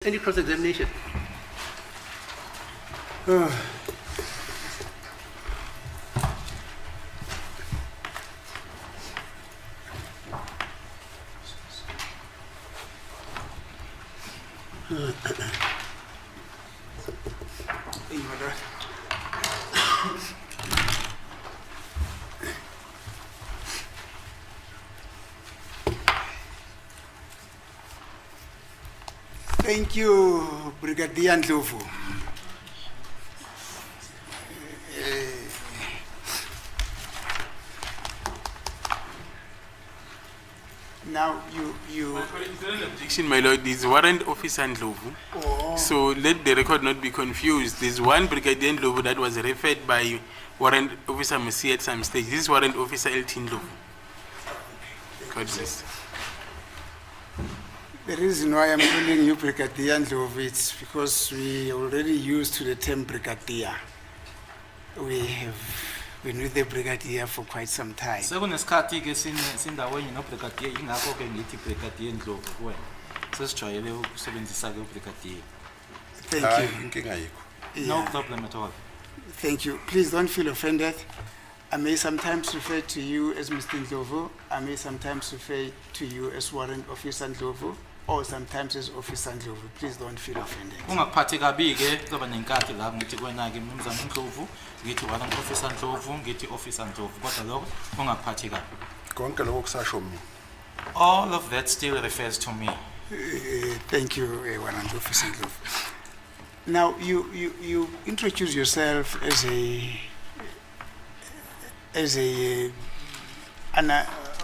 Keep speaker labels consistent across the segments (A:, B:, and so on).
A: Any cross-examination?
B: Thank you, Brigadier Ndlovu. Now you.
C: An objection, my lord, is Warrant Officer Ndlovu.
B: Oh.
C: So let the record not be confused. There's one Brigadier Ndlovu that was referred by Warrant Officer Musi at some stage. This is Warrant Officer LT Ndlovu. God bless.
B: The reason why I'm calling you Brigadier Ndlovu is because we already used to the term Brigadier. We have been with the Brigadier for quite some time.
D: Sekunesikhathi ke sindaweni no brigadier ingakho ke ngithi Brigadier Ndlovu kuwena. Sesijwayele ukusebenzisa ke Brigadier.
B: Thank you.
D: No
B: Yeah.
D: problem at all.
B: Thank you. Please don't feel offended. I may sometimes refer to you as Mr. Ndlovu. I may sometimes refer to you as Warrant Officer Ndlovu, or sometimes as Officer Ndlovu. Please don't feel offended.
D: Ungaphathi kabi ke kuba nenkathi la ngithi kwena ke Mnumzane Ndlovu, ngithi Warrant Officer Ndlovu, ngithi Officer Ndlovu. Kodwa lokho ungaphathi kabi.
E: Konke lokho kusasho mina.
D: All of that still refers to me.
B: Thank you, Warrant Officer Ndlovu. Now, you introduce yourself as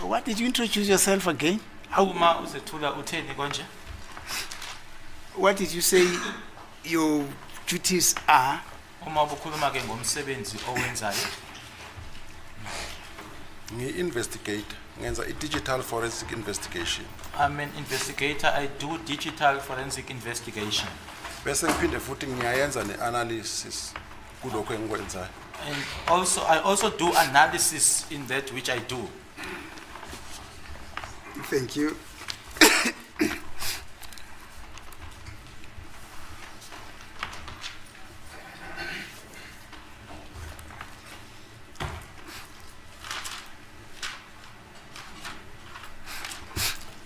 B: what did you introduce yourself again?
D: Uma uzethula utheni konje?
B: What did you say your duties are?
D: Uma ubukhuluma ke ngomsebenzi owenzayo.
E: Ngi-investigate, ngenza i-digital forensic investigation.
D: I'm an investigator. I do digital forensic investigation.
E: Bese ngiphinde futhi ngiyayenza ne-analysis kulokho engikwenzayo.
D: And I also do analysis in that which I do.
B: Thank you.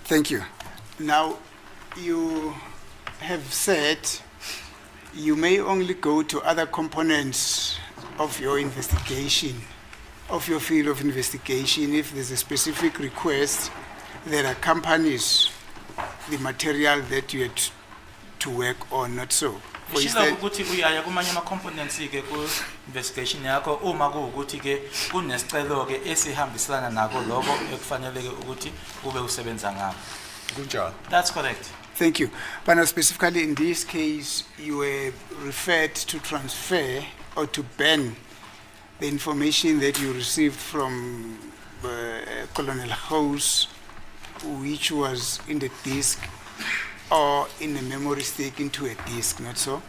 B: Thank you. Now, you have said you may only go to other components of your investigation, of your field of investigation, if there's a specific request that accompanies the material that you had to work on, not so. For
D: Ishilo
B: instance,
D: ukuthi uyaya kumanye ama components ke ku investigation yakho uma kuukuthi ke kunesicelo ke esihambiselana nako lokho ekufanele ke ukuthi ube usebenza ngakho.
E: Kunjalo.
D: That's correct.
B: thank you. But now specifically in this case, you were referred to transfer or to ban the information that you received from Colonel House, which was in the disk or in a memory stick into a disk, not so?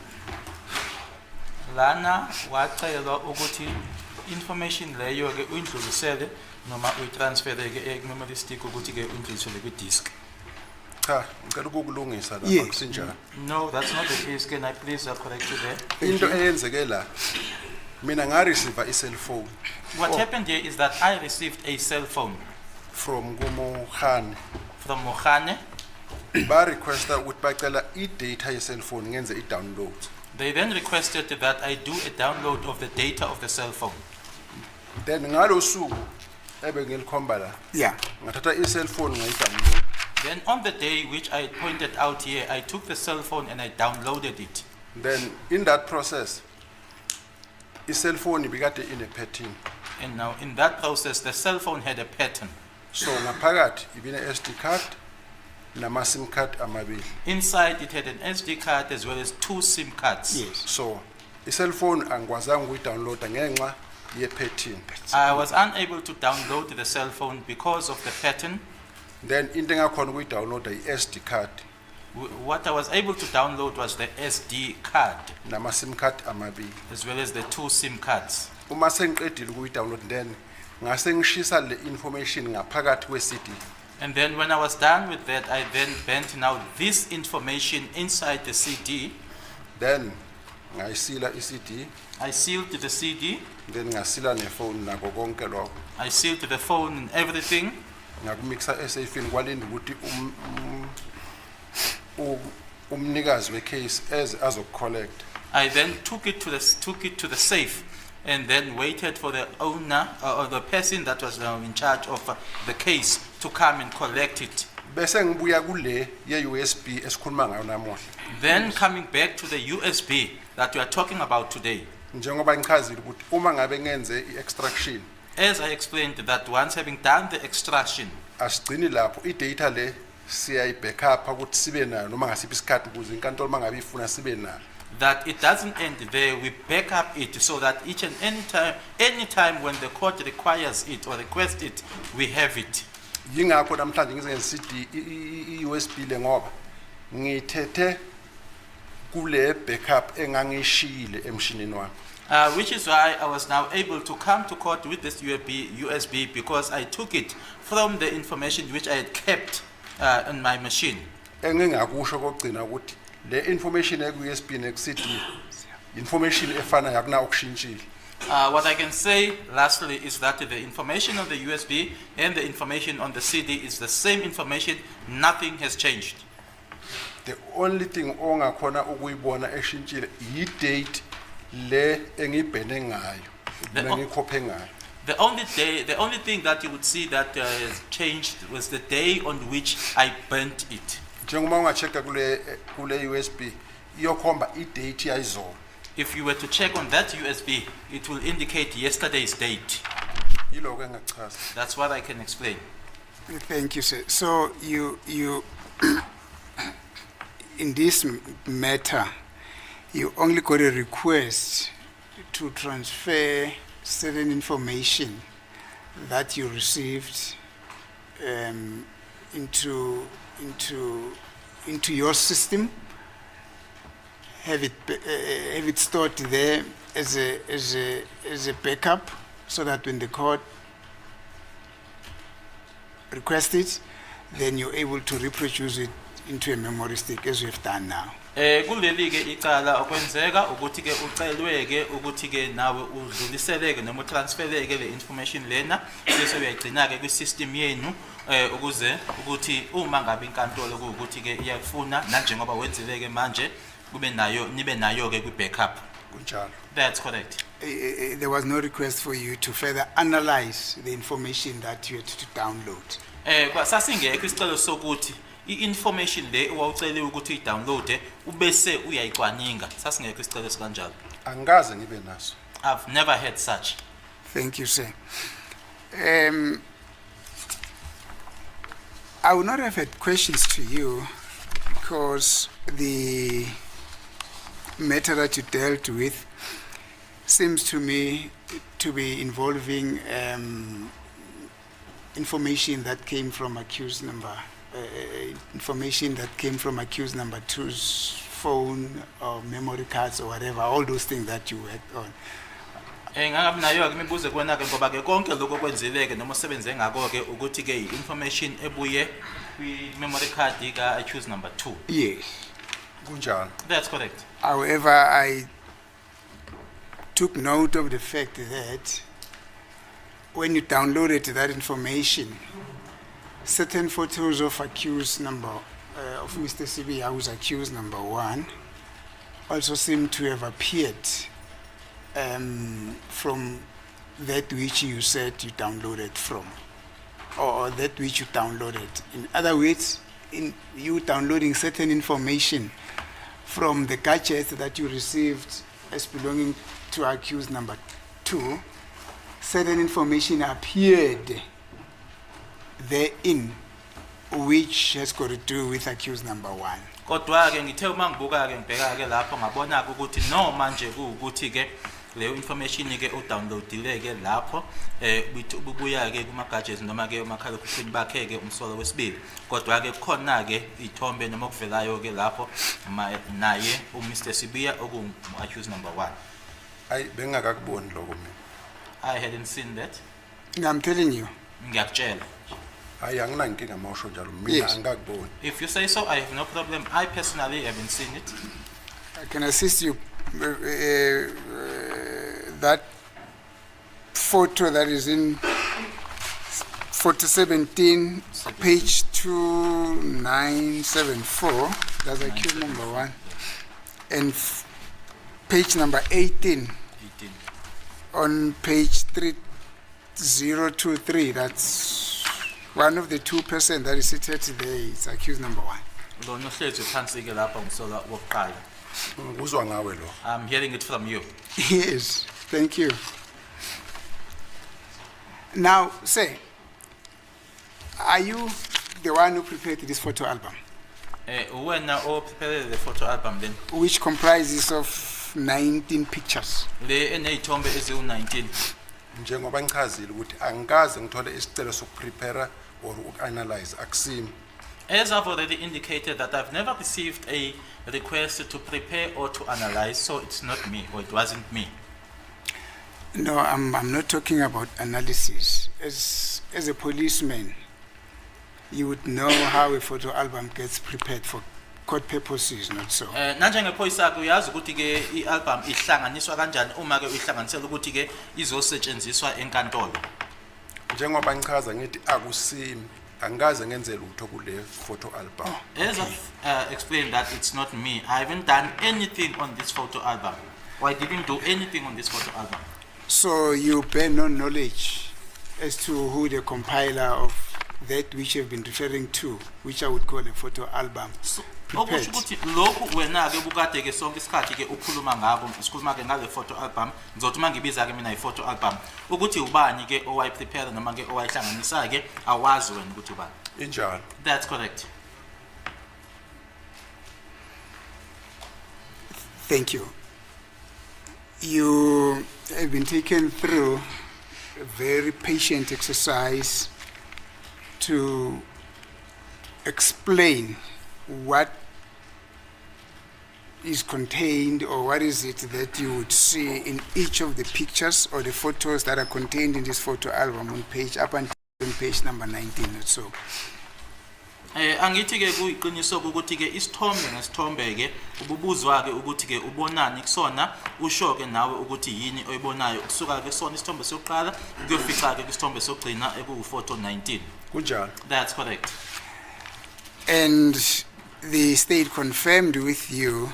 D: Lana wacelwa ukuthi information leyo ke uyindlulisele noma uyitransfere ke memory stick ukuthi ke uyindlulisele ku disk.
E: Cha, ngicela ukukulungisa lapha
B: Yes.
E: kusinjalo.
D: No, that's not the case. Can I please correct you there?
E: Into eyenzeke la, mina nga-receive i-cell phone
D: What happened here is that I received a cell phone
E: from kuMohane.
D: from Mohane.
E: Ba-requesta ukuthi bacela i-data ye-cell phone ngenze i-download.
D: They then requested that I do a download of the data of the cell phone.
E: Then ngalo suku ebengilikhomba la,
B: Yeah.
E: ngathatha i-cell phone ngayi-download.
D: Then on the day which I pointed out here, I took the cell phone and I downloaded it.
E: Then in that process, i-cell phone ibikade ine-pattern.
D: And now in that process, the cell phone had a pattern.
E: So ngaphakathi ibine-SD card nama-SIM card amabili.
D: Inside it had an SD card as well as 2 SIM cards.
B: Yes.
E: So i-cell phone angikwazanga ukuyi-downloada ngenxa ye-pattern.
D: I was unable to download the cell phone because of the pattern.
E: Then into engakhona ukuyi-downloada i-SD card
D: What I was able to download was the SD card
E: nama-SIM card amabili.
D: as well as the 2 SIM cards.
E: Uma sengiqedile ukuyi-download then ngase ngishisa le information ngaphakathi kwe-CD
D: And then when I was done with that, I then bent now this information inside the CD.
E: then ngayisila i-CD,
D: I sealed the CD,
E: then ngasila nefone nako konke lokho.
D: I sealed the phone and everything.
E: Ngakumixa esafini kwalinda ukuthi umnikazi wecase azokucollect.
D: I then took it to the safe, and then waited for the owner or the person that was now in charge of the case to come and collect it.
E: Bese ngibuya kule ye-USB esikhuluma ngayo namuhla.
D: Then coming back to the USB that we are talking about today.
E: Njengoba ngichazile ukuthi uma ngabe ngenze i-extraction,
D: As I explained that once having done the extraction,
E: asigcini lapho i-data le siyayi-backup ukuthi sibe nayo noma ngasiphi isikhathi ukuze inkantolo uma ngabe ifuna sibe nayo.
D: that it doesn't end there, we back up it so that each and any time when the court requires it or requests it, we have it.
E: Yingakho namhlanje ngizenze i-USB le ngoba ngithethe kule backup engangishile emshinini wami.
D: Which is why I was now able to come to court with this USB because I took it from the information which I had kept on my machine.
E: Engingakusho kokugcina ukuthi le information eku-USB neku-CD information efana yakuna okushintshile.
D: What I can say lastly is that the information on the USB and the information on the CD is the same information, nothing has changed.
E: The only thing ongakhona ukuyibona eshintshile yi-date le engibhene ngayo nengikhophe ngayo.
D: The only thing that you would see that has changed was the day on which I burnt it.
E: Njengoba ungachecka kule USB iyokhomba i-date yayizolo.
D: If you were to check on that USB, it will indicate yesterday's date.
E: Yiloko engachaza.
D: That's what I can explain.
B: Thank you, sir. So you in this matter, you only got a request to transfer certain information that you received into your system. Have it stored there as a backup, so that when the court requests it, then you're able to reproduce it into a memory stick, as we have done now.
D: Kuleli ke icala okwenzeka ukuthi ke ucelwe ke ukuthi ke nawe udluliseleke noma transfereke le information lena bese uyayigcina ke kwi system yenu ukuze ukuthi uma ngabe inkantolo ukuthi ke iyakufuna nanjengoba wenzile ke manje kube nayo nibe nayo ke kwi backup.
E: Kunjalo.
D: That's correct.
B: There was no request for you to further analyze the information that you had to download.
D: Sasingekho isicelo sokuthi i-information le owawucele ukuthi uyi-download ubese uyayicwaninga. Sasingekho isicelo sikanjalo.
E: Angikaze ngibe naso.
D: I've never had such.
B: Thank you, sir. I would not have had questions to you because the matter that you dealt with seems to me to be involving information that came from accused number number two's phone or memory cards or whatever, all those things that you worked on.
D: Ngakabi nayo ke imibuzo kuwena ke ngoba ke konke lokho kwenzileke noma usebenze ngako ke ukuthi ke information ebuye kwi memory card ka accused number 2.
B: Yes.
E: Kunjalo.
D: That's correct.
B: However, I took note of the fact that when you downloaded that information, certain photos of accused number of Mr. Sibiya, who's accused number 1, also seem to have appeared from that which you said you downloaded from, or that which you downloaded. In other words, in you downloading certain information from the gadgets that you received as belonging to accused number 2, certain information appeared therein which has got to do with accused number 1.
D: Kodwa ke ngithe uma ngibuka ke ngibheka ke lapho ngabona ukuthi no manje ukuthi ke leyo information ke udownloadile ke lapho bubuya ke kuma gadgets noma ke umakhala ekhukhwini bakhe ke umsolo wesibili. Kodwa ke khona ke ithombe noma okuvelayo ke lapho naye uMr Sibiya oku accused number 1.
E: Ayi bengakakuboni lokho mina.
D: I hadn't seen that.
B: I'm telling you.
D: Ngiyakutshela.
E: hayi anginankinga mawusho njalo mina
B: Yes.
E: angakuboni.
D: If you say so, I have no problem. I personally haven't seen it.
B: I can assist you. That photo that is in 4017, page 2974, that's accused number 1, and page number 18
D: 18.
B: on page 3023, that's one of the 2% that is seated there, it's accused number 1.
D: Lo nohlezi phansi ke lapha ngisola wokuqala.
E: Uzwa ngawe lo.
D: I'm hearing it from you.
B: Yes, thank you. Now, say, are you the one who prepared this photo album,
D: Wena o prepare the photo album then.
B: which comprises of 19 pictures?
D: Le eneyithombe eziwu-19.
E: Njengoba ngichazile ukuthi angikaze ngithole isicelo sokuprepare or ukuanalyze akusimi.
D: As I've already indicated that I've never received a request to prepare or to analyze, so it's not me, or it wasn't me.
B: No, I'm not talking about analysis. As a policeman, you would know how a photo album gets prepared for court purposes, not so.
D: Nanjengephoyisa ke uyazi ukuthi ke i-album ihlanganiswa kanjani uma ke uyihlanganisela ukuthi ke izosetshenziswa enkantolo.
E: Njengoba ngichaza ngithi akusimi angikaze ngenze lutho kule photo album.
D: As I've explained that it's not me, I haven't done anything on this photo album. Or I didn't do anything on this photo album.
B: So you bear no knowledge as to who the compiler of that which you've been referring to, which I would call a photo album,
D: So,
B: prepared.
D: okusho ukuthi lokhu wena ke bukade ke sonke isikhathi ke ukhuluma ngabo, sikhuluma ke ngale photo album, ngizothi mangibiza ke mina i-photo album, ukuthi ubani ke owayi-prepare noma ke owayihlanganisa ke awazi wena ukuthi ubani.
E: Injalo.
D: That's correct.
B: Thank you. You have been taken through a very patient exercise to explain what is contained or what is it that you would see in each of the pictures or the photos that are contained in this photo album on page up until page number 19 or so.
D: Angithi ke kuyiqiniso ukuthi ke isithombe ngesithombe ke ububuzwa ke ukuthi ke ubonani kusona usho ke nawe ukuthi yini oyibonayo kusuka ke sona isithombe sokuqala kuyofica ke isithombe sokugcina ekuwu-photo 19.
E: Kunjalo.
D: That's correct.
B: And the state confirmed with you,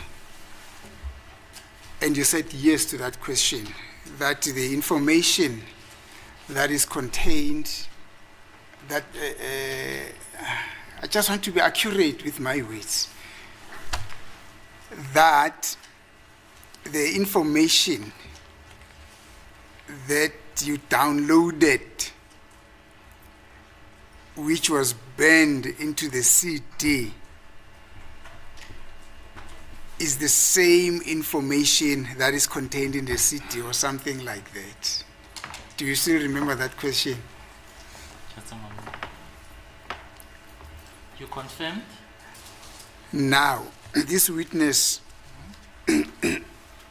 B: and you said yes to that question, that the information that is contained, that I just want to be accurate with my words, that the information that you downloaded, which was burned into the CD, is the same information that is contained in the CD or something like that. Do you still remember that question?
D: Just a moment. You confirmed?
B: Now, this witness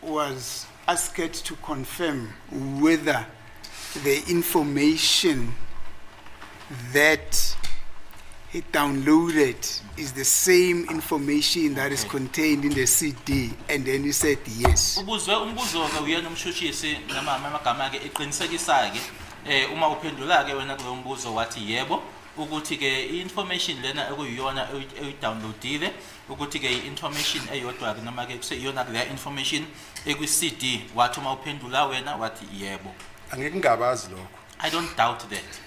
B: was asked to confirm whether the information that he downloaded is the same information that is
D: Okay.
B: contained in the CD, and then he said yes.
D: Ubuzwe umbuzo ke uyena umshushisi noma amagama ke eqinisekisa ke uma uphendula ke wena kulo mbuzo wathi yebo ukuthi ke i-information lena ekuyiyona eyi-downloadile ukuthi ke i-information eyodwa ke noma ke kuseyiyona le information ekwi-CD wathi uma uphendula wena wathi yebo.
E: Angeke ngabazi lokho.
D: I don't doubt that.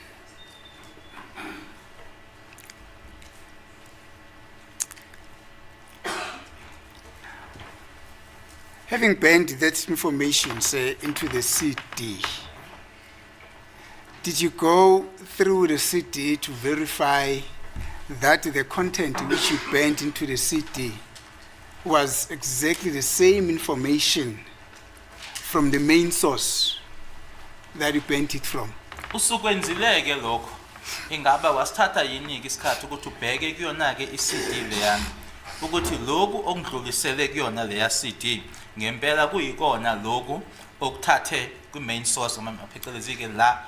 B: Having burned that information, say, into the CD, did you go through the CD to verify that the content which you burned into the CD was exactly the same information from the main source that you burnt it from?
D: Usukwenzileke lokho ingaba wasithatha yini ke isikhathi ukuthi ubheke kuyona ke i-CD leyana ukuthi lokhu okudlulisele kuyona leya CD ngempela kuyikona lokhu okuthathe kwi-main source noma phecelezi ke la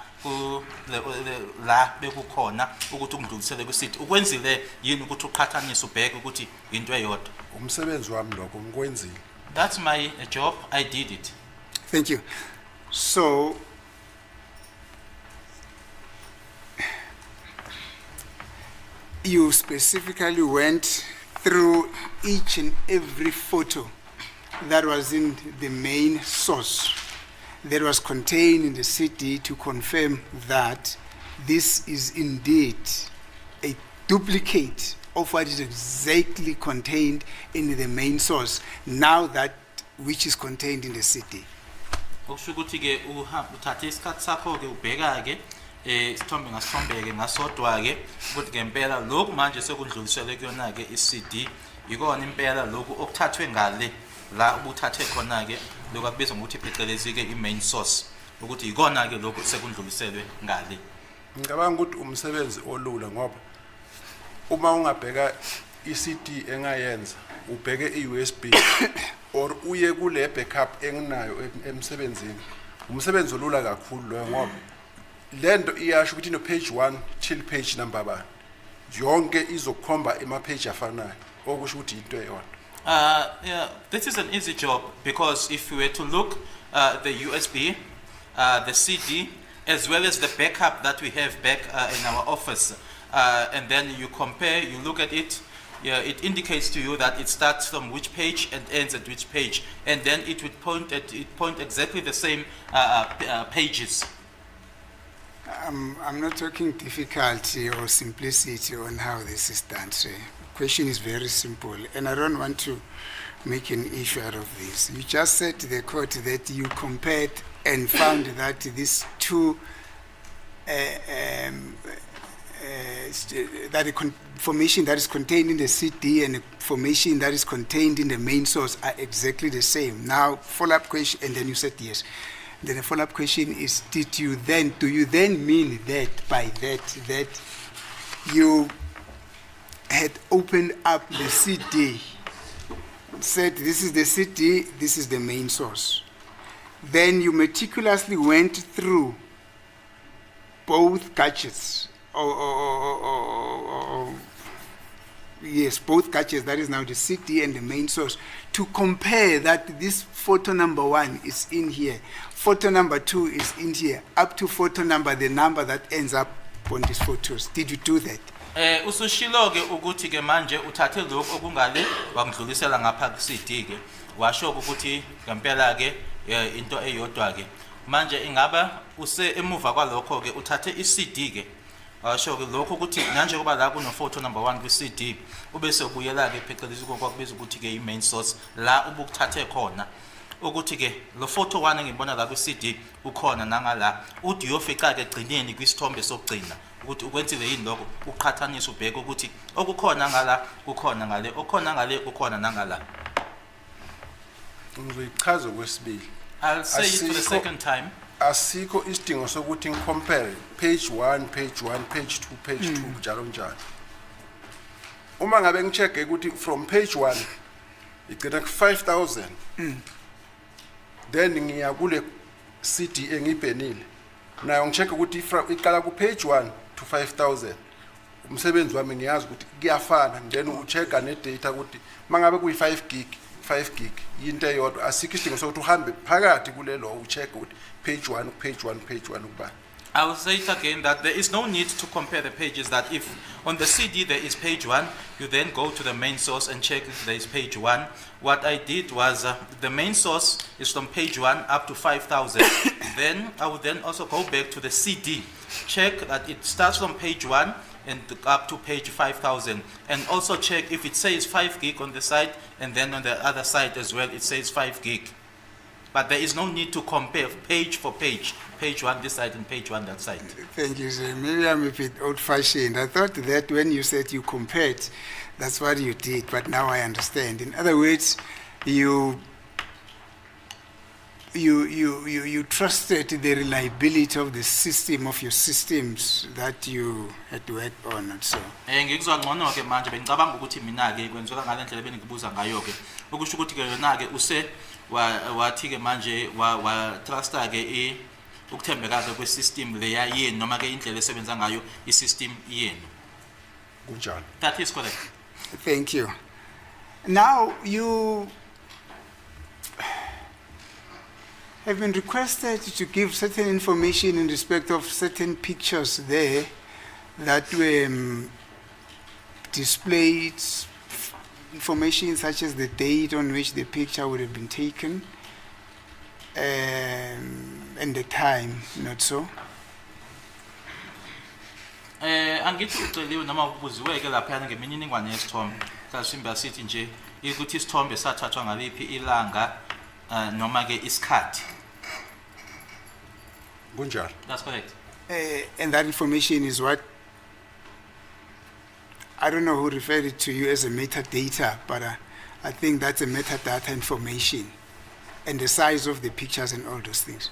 D: la bekukhona ukuthi ungidlulisele ku CD ukwenzile yini ukuthi uqhathanise ubheke ukuthi into eyodwa.
E: Umsebenzi wami lokho ngikwenzile.
D: That's my job. I did it.
B: Thank you. So, you specifically went through each and every photo that was in the main source that was contained in the CD to confirm that this is indeed a duplicate of what is exactly contained in the main source, now that which is contained in the CD.
D: Okusho ukuthi ke uthathe isikhathi sakho ke ubheka ke isithombe ngasithombe ke ngasodwa ke ukuthi ngempela lokhu manje sekundluliselwe kuyona ke iCD ikona impela lokhu okuthathwe ngale la ubuthathe khona ke lokho akubizwa ngokuthi phecelezi ke imain source ukuthi ikona ke lokhu sekundluliselwe ngale.
E: Ngicabanga ukuthi umsebenzi olula ngoba uma ungabheka iCD engayenza ubheke iUSB or uye kule backup enginayo emsebenzini umsebenzi olula kakhulu lo ngoba lento iyasho ukuthi no page 1 till page number 1 yonke izokhomba ema page afanayo okusho ukuthi into eyodwa.
D: Yeah, this is an easy job because if we were to look the USB, the CD, as well as the backup that we have back in our office, and then you compare, you look at it, yeah, it indicates to you that it starts from which page and ends at which page, and then it would point exactly the same pages.
B: I'm not talking difficulty or simplicity on how this is done. So, question is very simple, and I don't want to make an issue out of this. You just said to the court that you compared and found that these two that the information that is contained in the CD and the information that is contained in the main source are exactly the same. Now, follow-up question, and then you said yes. Then the follow-up question is, do you then mean that by that you had opened up the CD, said this is the CD, this is the main source. Then you meticulously went through both gadgets, yes, both gadgets, that is now the CD and the main source, to compare that this photo number 1 is in here, photo number 2 is in here, up to photo number, the number that ends up on these photos. Did you do that?
D: Usushilo ke ukuthi ke manje uthathe lokho okungale wangidlulisela ngapha ku CD ke washo ukuthi ngempela ke into eyodwa ke manje ingaba use emuva kwalokho ke uthathe iCD ke washo ke lokho ukuthi manje kuba la kuno photo number 1 ku CD ubese ubuyela ke phecelezi kokwakubiza ukuthi ke imain source la ubukuthathe khona ukuthi ke lo photo 1 engibona la ku CD ukhona nangala uthi uyofica ke egcineni kwisithombe sokugcina ukuthi ukwenzile yini lokho uqhathanisa ubheke ukuthi okukhona ngala kukhona ngale okhona ngale kukhona nangala.
E: Ngizoyichaza kwesibili.
D: I'll say it for the second time.
E: Asikho isidingo sokuthi ngicompare page 1 page 1 page 2 page 2 njalo njalo. Uma ngabe ngicheke ukuthi from page 1 igcina ku 5000 then ngiya kule CD engibhenile nayo ngicheke ukuthi iqala ku page 1 to 5000 umsebenzi wami ngiyazi ukuthi kuyafana then uchecka ne data ukuthi mangabe kuyi 5 gig into eyodwa asikho isidingo sokuthi uhambe phakathi kulelo ucheck ukuthi page 1 kubani.
D: I will say it again that there is no need to compare the pages, that if on the CD there is page 1, you then go to the main source and check if there is page 1. What I did was the main source is from page 1 up to 5000. Then I would then also go back to the CD, check that it starts from page 1 and up to page 5000, and also check if it says 5 gig on the side and then on the other side as well it says 5 gig. But there is no need to compare page for page 1 this side and page 1 that side.
B: Thank you, sir. Maybe I'm a bit old-fashioned. I thought that when you said you compared, that's what you did, but now I understand. In other words, you trusted the reliability of the system, of your systems that you had worked on and so.
D: Ngikuzwa ngcono ke manje bengicabanga ukuthi mina ke kwenziwa ngalendlela bengibuza ngayo ke ukusho ukuthi ke yona ke use wathi ke manje wa trusta ke ukuthembeka kwesystem leya yenu noma ke indlela esebenza ngayo isystem yenu.
E: kunjalo.
D: That is correct.
B: Thank you. Now, you have been requested to give certain information in respect of certain pictures there that were displayed, information such as the date on which the picture would have been taken, and the time, not so?
D: Angithi uceliwe noma ubuziweke lapha ngemininingwane yesithombe. Mhlawumbe sithi nje ukuthi isithombe sathathwa ngaliphi ilanga noma ke isikhathi.
E: kunjalo.
D: That's correct.
B: And that information is what, I don't know who referred it to you as a metadata, but I think that's a metadata information and the size of the pictures and all those things.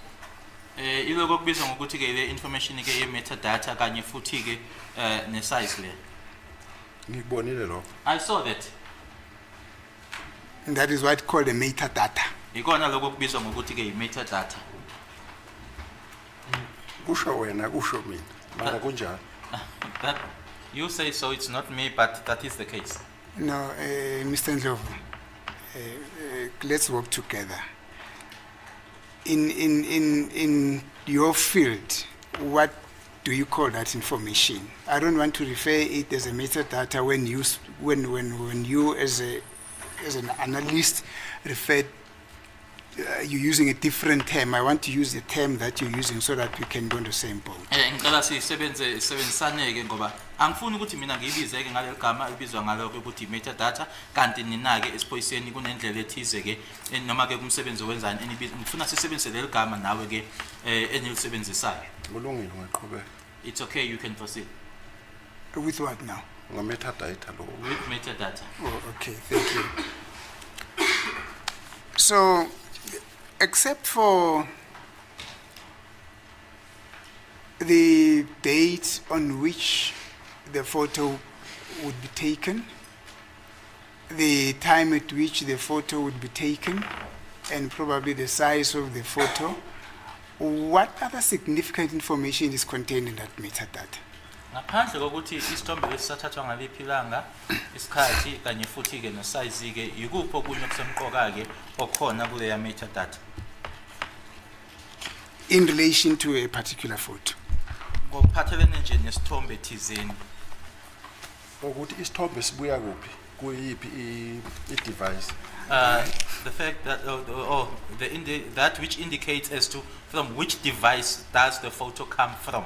D: Iloko kubizwa ngokuthi ke le information ke ye metadata kanye futhi ke ne size le.
E: ngikubonile lokho.
D: I saw that.
B: And that is what called a metadata.
D: Ikona lokho kubizwa ngokuthi ke metadata.
E: kusho wena kusho mina mara kunjalo.
D: That you say so, it's not me, but that is the case.
B: No, Mr. Ndlovu, let's work together. In your field, what do you call that information? I don't want to refer it as a metadata when you as an analyst refer. You're using a different term. I want to use the term that you're using so that we can go on the same boat.
D: Ngicela sisebenzisaneke ngoba angifuni ukuthi mina ngiyibizeke ngale gama elibizwa ngalokho ukuthi metadata kanti nina ke esiphoyiseni kunendlela ethize ke noma ke kumsebenzi wenzani ngifuna sisebenzise leli gama nawe ke enilisebenzisayo.
E: kulungile ngaqhubeka.
D: It's okay, you can proceed.
B: With what now?
E: ngametadata lo.
D: With metadata.
B: Oh, okay, thank you. So, except for the date on which the photo would be taken, the time at which the photo would be taken, and probably the size of the photo, what other significant information is contained in that metadata?
D: Ngaphandle kokuthi isithombe lesathathwa ngaliphi ilanga isikhathi kanye futhi ke no size ke yikupho kunye okusemqoka ke okhona kule ya metadata
B: In relation to a particular photo.
D: ngokuphathelene nje nesithombe thizeni.
E: ukuthi isithombe sibuya kuphi kuyiphi i-device.
D: The fact that that which indicates as to from which device does the photo come from.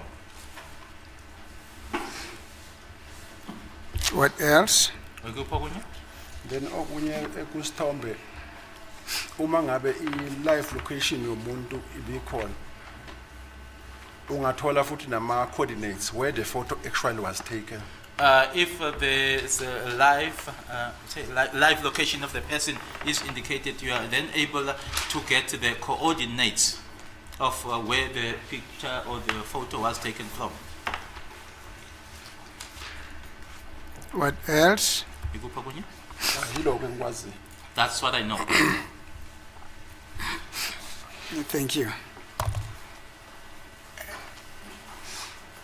B: What else?
D: Yikupho kunye
E: Then okunye ekusithombe uma ngabe i-live location yomuntu ibikhona ungathola futhi nama coordinates where the photo actually was taken.
D: if there's a live location of the person is indicated, you are then able to get the coordinates of where the picture or the photo was taken from.
B: What else?
D: Yikupho kunye?
E: Yilokho engikwazi.
D: That's what I know.
B: Thank you.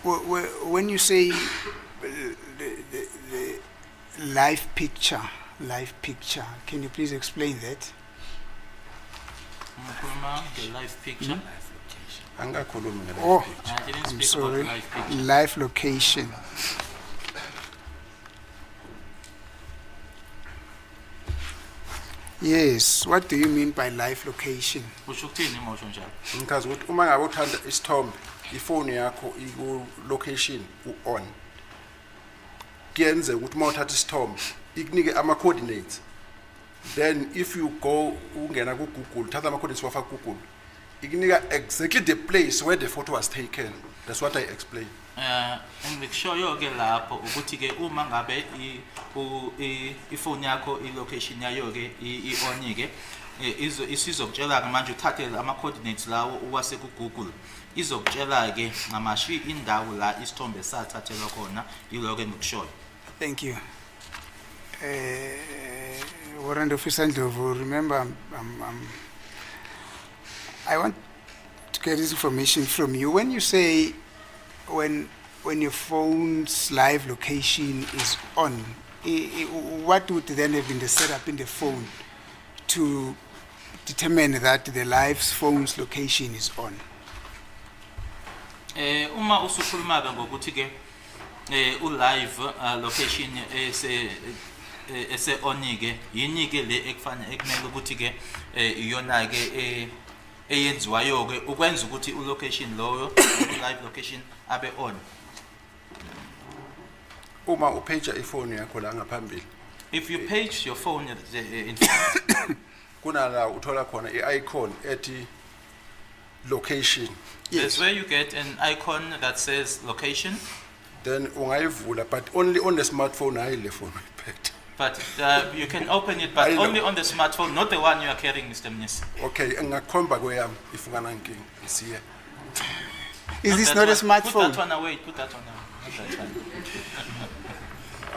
B: When you say the live picture, can you please explain that?
D: The live picture.
E: Angakhulumi ngale
B: Oh,
E: picture.
D: I didn't
B: I'm
D: speak
B: sorry.
D: about live picture.
B: Live location. Yes, what do you mean by live location?
D: Usho ukuthini mosho njalo?
E: Ngikazi ukuthi uma ngabe uthanda isithombe ifoni yakho iku location on kuyenze ukuthi uma uthatha isithombe ikunike ama coordinates, then if you go ungena ku Google thatha ama coordinates wafaka ku Google ikunika exactly the place where the photo was taken. That's what I explained.
D: Ngikushoyo ke lapho ukuthi ke uma ngabe ifoni yakho i-location yayo ke i-on ke isizokutshela ke manje uthathe ama coordinates lawo uwase ku Google izokutshela ke ngamashi indawo la isithombe sathathelwa khona yiloko engikushoyo.
B: Thank you. Warrant Officer Ndlovu, remember I want to get this information from you. When you say when your phone's live location is on, what would then have been the setup in the phone to determine that the live phone's location is on?
D: Uma usukhuluma ke ngokuthi ke u-live location ese onike yini ke le ekufana ekumele ukuthi ke iyona ke eyenziwayo ke ukwenza ukuthi u-location loyo live location abe on.
E: Uma upage ifoni yakho la ngaphambili
D: If you page your phone in front,
E: kunala uthola khona i-icon ethi location,
D: there's where you get an icon that says location,
E: then ungayivula but only on the smartphone, hayi le phone uyiphethe.
D: but you can open it, but
E: I know.
D: only on the smartphone, not the one you are carrying, Mr. Mnisi.
E: Okay, ngakhomba kweyami if ungana nkinga isiye.
B: Is this
D: that
B: not a
D: one.
B: smartphone?
D: Put that one away, put that one away. Not that one.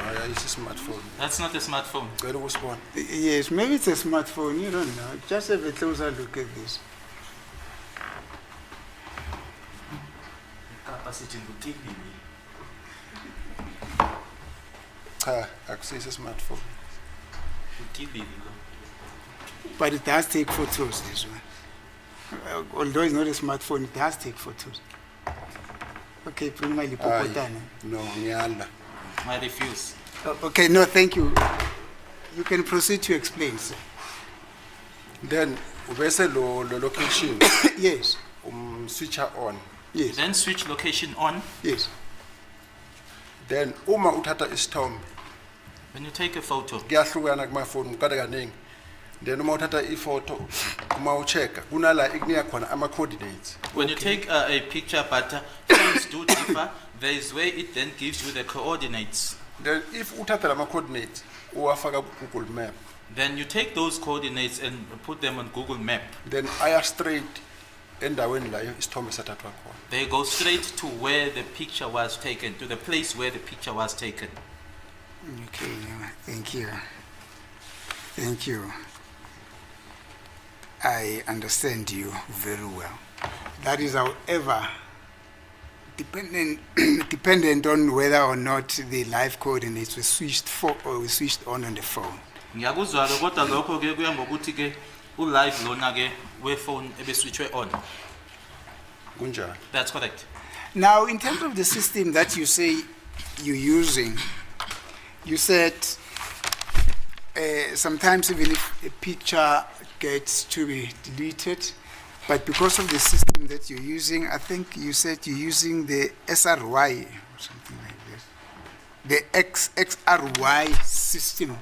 E: Hayi isi smartphone.
D: That's not a smartphone.
E: Cela ukusibona.
B: Yes, maybe it's a smartphone, you don't know. Just have a closer look at this.
E: Cha, akusisi smartphone.
B: But it does take photos, this one. Although it's not a smartphone, it does take photos. Okay, prima
E: Hayi,
B: lipopotana.
E: no, ngiyala.
D: I refuse.
B: Okay, no, thank you. You can proceed to explain, sir.
E: Then ubese lo location
B: Yes,
E: switcher on.
B: yes,
D: Then switch location on.
B: yes.
E: Then uma uthatha isithombe
D: When you take a photo,
E: kuyahlukana kuma phone ukade kaningi. Then uma uthatha ifoto uma uchecka kunala ikunika khona ama coordinates.
D: when you take a picture, but phones do differ, there is where it then gives you the coordinates.
E: Then if uthatha lama coordinates uwafaka ku Google Map,
D: Then you take those coordinates and put them on Google Map.
E: then aya straight endaweni la isithombe sathathwa khona.
D: They go straight to where the picture was taken, to the place where the picture was taken.
B: Okay, thank you. Thank you. I understand you very well. That is, however, dependent on whether or not the live coordinates were switched for or were switched on the phone.
D: Ngiyakuzwa ke kodwa lokho ke kuya ngokuthi ke u-live lona ke we-phone ebe-switchwe on.
E: Kunjani?
D: That's correct.
B: Now, in terms of the system that you say you're using, you said sometimes even if a picture gets to be deleted, but because of the system that you're using, I think you said you're using the SRY or something like this, the XRY system.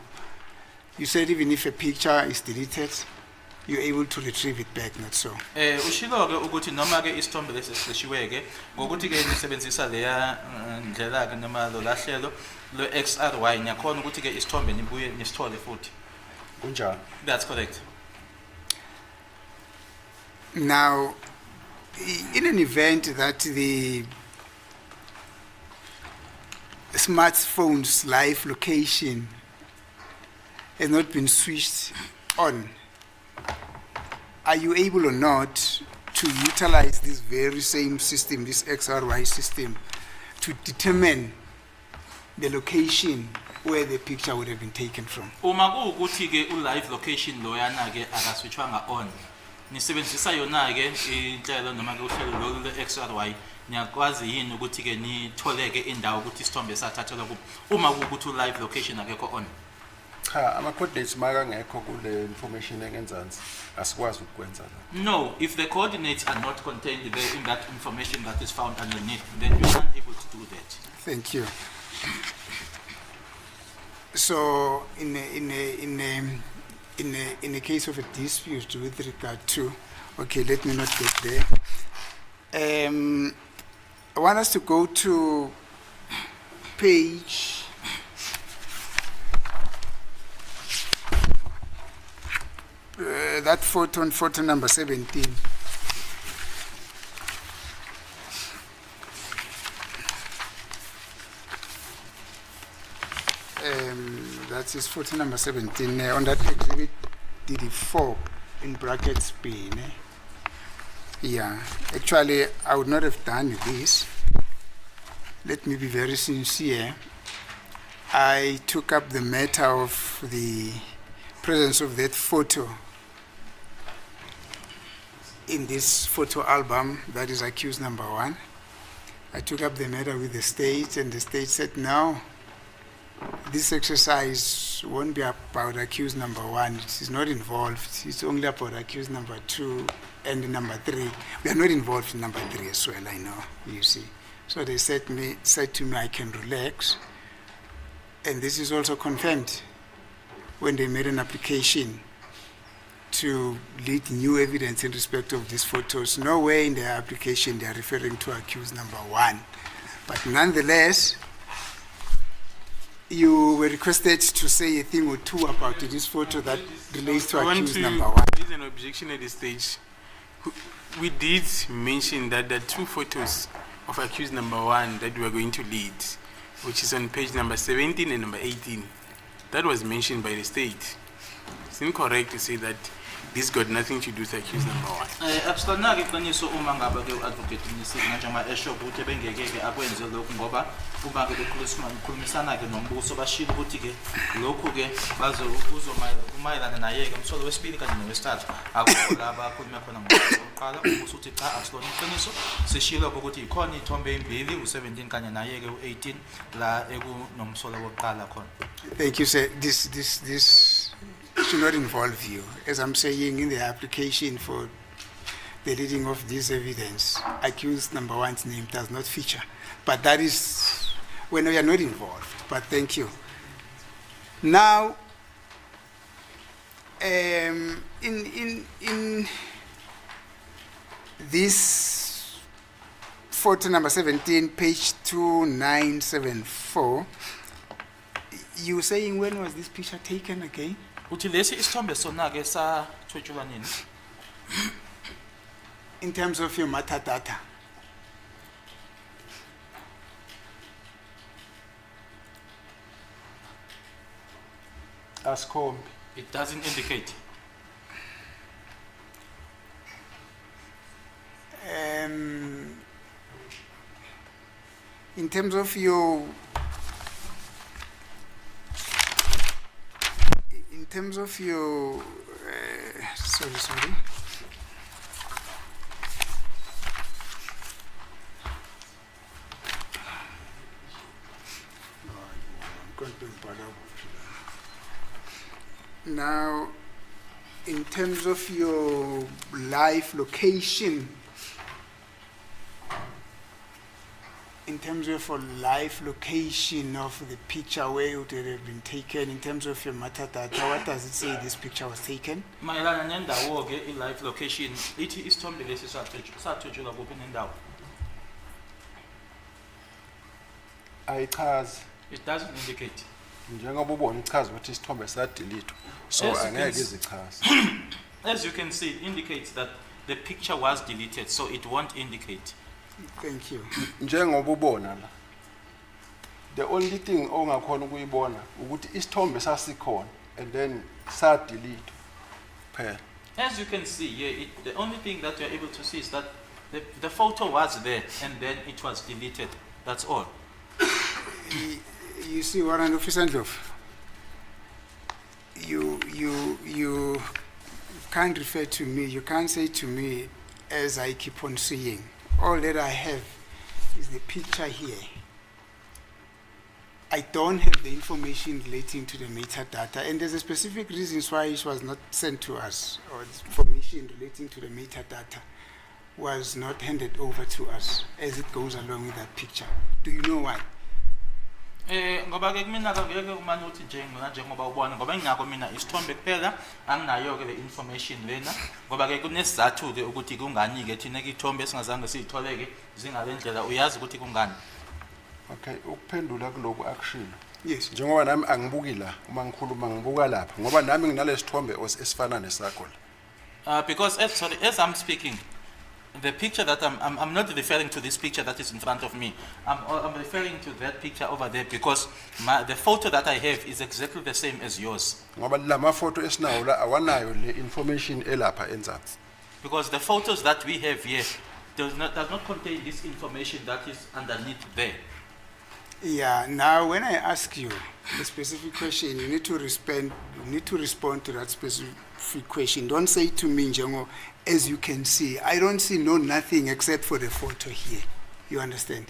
B: You said even if a picture is deleted, you're able to retrieve it back, not so.
D: Ushilo ke ukuthi noma ke isithombe lesi seshiwe ke ngokuthi ke nisebenzisa leya ndlela ke noma lo lahlelo lo XRY nyakhona ukuthi ke isithombe nibuye nisithole futhi.
E: Kunjani?
D: That's correct.
B: Now, in an event that the smartphone's live location has not been switched on, are you able or not to utilize this very same system, this XRY system, to determine the location where the picture would have been taken from?
D: Uma kuukuthi ke u-live location loyana ke akaswitchwanga on, nisebenzisa yona ke inhlelo noma ke uhlelo lolu le-XRY, niyakwazi yini ukuthi ke nithole ke indawo ukuthi isithombe sathathelwa kuphi uma kuukuthi u-live location akekho on?
E: Cha, ama coordinates maka ngekho kule information engenzansi asikwazi ukwenza la.
D: No, if the coordinates are not contained there in that information that is found underneath, then you're unable to do that.
B: Thank you. So, in a case of a dispute with regard to, okay, let me not get there. I want us to go to page that photo number 17. That is photo number 17 on that exhibit DD4 in brackets B. Yeah, actually, I would not have done this. Let me be very sincere. I took up the matter of the presence of that photo in this photo album that is accused number 1. I took up the matter with the state, and the state said, no, this exercise won't be about accused number 1. It is not involved. It's only about accused number 2 and number 3. We are not involved in number 3 as well, I know, you see. So they said to me, I can relax. And this is also confirmed when they made an application to lead new evidence in respect of these photos. Nowhere in their application they are referring to accused number 1. But nonetheless, you were requested to say a thing or two about this photo that relates to
C: I want
B: accused
C: to
B: number 1.
C: raise an objection at this stage. We did mention that there are 2 photos of accused number 1 that we are going to lead, which is on page number 17 and number 18. That was mentioned by the state. It's incorrect to say that this got nothing to do with accused number 1.
D: Absolutely iqiniso uma ngabe ke uadvocate Mnisiki njengoba esho ukuthi bengeke akwenze lokhu ngoba uma ke bekhulumisana ke nombuso bashilo ukuthi ke lokhu ke umayelana naye ke umsolo wesibili kanye nowesithathu akukho la bakhuluma khona ngokuqala umbuso uthi cha absolute iqiniso sishilo ukuthi ikhona ithombe ezimbili u17 kanye naye ke u18 la ekunomsolo wokuqala khona.
B: Thank you, sir. This should not involve you. As I'm saying in the application for the reading of this evidence, accused number 1's name does not feature. But that is when we are not involved. But thank you. Now, in this photo number 17, page 2974, you saying when was this picture taken again?
D: Uthi lesi isithombe sona ke sathwetshulwa nini?
B: In terms of your metadata.
E: Ascom.
D: It doesn't indicate.
B: In terms of your sorry. Now, in terms of your live location, in terms of a live location of the picture where it would have been taken, in terms of your metadata, what does it say this picture was taken?
D: Mayelana nendawo ke i-live location ithi isithombe lesi sathwetshulwa kuphi nendawo?
E: Ayichazi.
D: It doesn't indicate.
E: Njengoba ubona ichaza ukuthi isithombe sadelete. So
D: Yes, it
E: angeke
D: is.
E: izichaze.
D: As you can see, it indicates that the picture was deleted, so it won't indicate.
B: Thank you.
E: Njengoba ubona la. The only thing ongakhona ukuyibona ukuthi isithombe sasikhona and then sadelete. Phela.
D: As you can see here, the only thing that you're able to see is that the photo was there and then it was deleted. That's all.
B: You see, Warrant Officer Ndlovu, you can't refer to me, you can't say to me, as I keep on saying, all that I have is the picture here. I don't have the information relating to the metadata, and there's a specific reason why it was not sent to us, or the information relating to the metadata was not handed over to us as it goes along with that picture. Do you know why?
D: Ngoba ke kumina ngeke umane uthi njengoba ubona ngoba ngingakho mina isithombe kuphela anginayo ke le information lena ngoba ke kunesizathu ke ukuthi kungani ke thina ke ithombe singazange siyithole ke zingalendlela uyazi ukuthi kungani.
E: Okay, ukuphendula kuloku akushilo.
B: Yes.
E: Njengoba nami angibuki la uma ngikhuluma ngibuka lapha ngoba nami nginalesithombe esifana nesakho la.
D: Because as I'm speaking, the picture that I'm not referring to this picture that is in front of me. I'm referring to that picture over there because the photo that I have is exactly the same as yours.
E: Ngoba lama photo esinawo la awanayo le information elapha enzansi.
D: Because the photos that we have here does not contain this information that is underneath there.
B: Yeah, now when I ask you a specific question, you need to respond to that specific question. Don't say to me, Njengo, as you can see, I don't see nothing except for the photo here. You understand?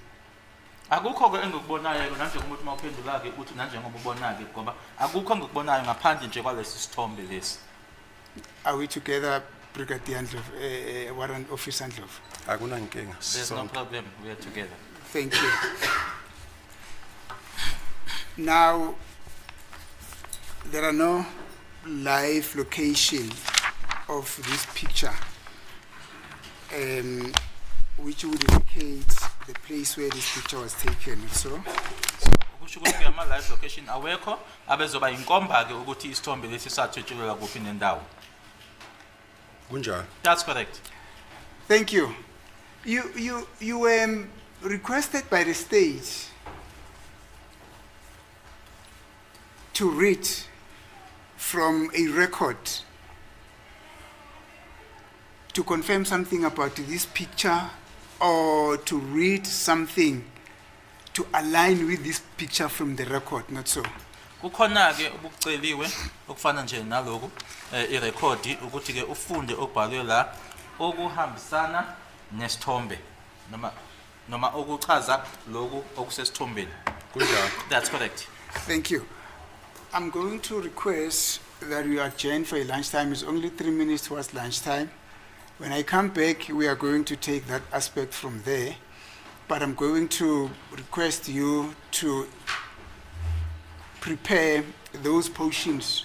D: Akukho ke engikubonayo nanje umuntu mawuphendula ke uthi nanje ngoba ubona ke ngoba akukho engikubonayo ngaphandle nje kwalesi sithombe lesi.
B: Are we together, Brigadier Ndlovu, Warrant Officer Ndlovu?
E: Akunankinga.
D: There's no problem, we are together.
B: Thank you. Now, there are no live location of this picture, which would indicate the place where this picture was taken. So,
D: Ukusho ukuthi ama live location awekho abezoba inkomba ke ukuthi isithombe lesi sathutshelwa kuphi nendawo.
E: Kunjani?
D: That's correct.
B: thank you. You were requested by the state to read from a record to confirm something about this picture, or to read something to align with this picture from the record, not so?
D: Kukhona ke obuceliwe okufana nje naloku irecord ukuthi ke ufunde obhalwe la okuhambisana nesithombe noma okuchaza loku okusesithombeni.
E: Kunjani?
D: That's correct.
B: Thank you. I'm going to request that we adjourn for a lunchtime. It's only 3 minutes towards lunchtime. When I come back, we are going to take that aspect from there. But I'm going to request you to prepare those portions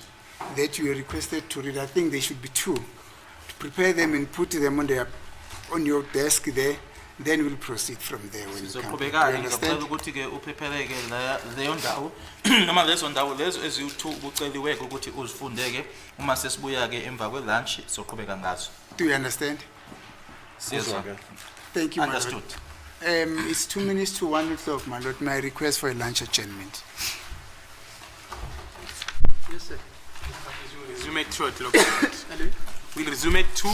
B: that you were requested to read. I think there should be 2. To prepare them and put them on your desk there. Then we'll proceed from there when you come back.
D: Soqhubeka
B: You
D: ngicela
B: understand?
D: ukuthi ke uprepare ke leyo ndawo noma lezo ndawo lezo eziwu2 uceliwe ukuthi uzifundeke uma sesibuya ke emva kwe lunch soqhubeka ngazo.
B: Do you understand?
D: Sizwa.
B: Thank you, my lord.
D: Understood.
B: It's 2 minutes to 1 o'clock, my lord. My request for a lunch adjournment.
C: Yes, sir. We'll resume at 2 o'clock. We'll resume at 2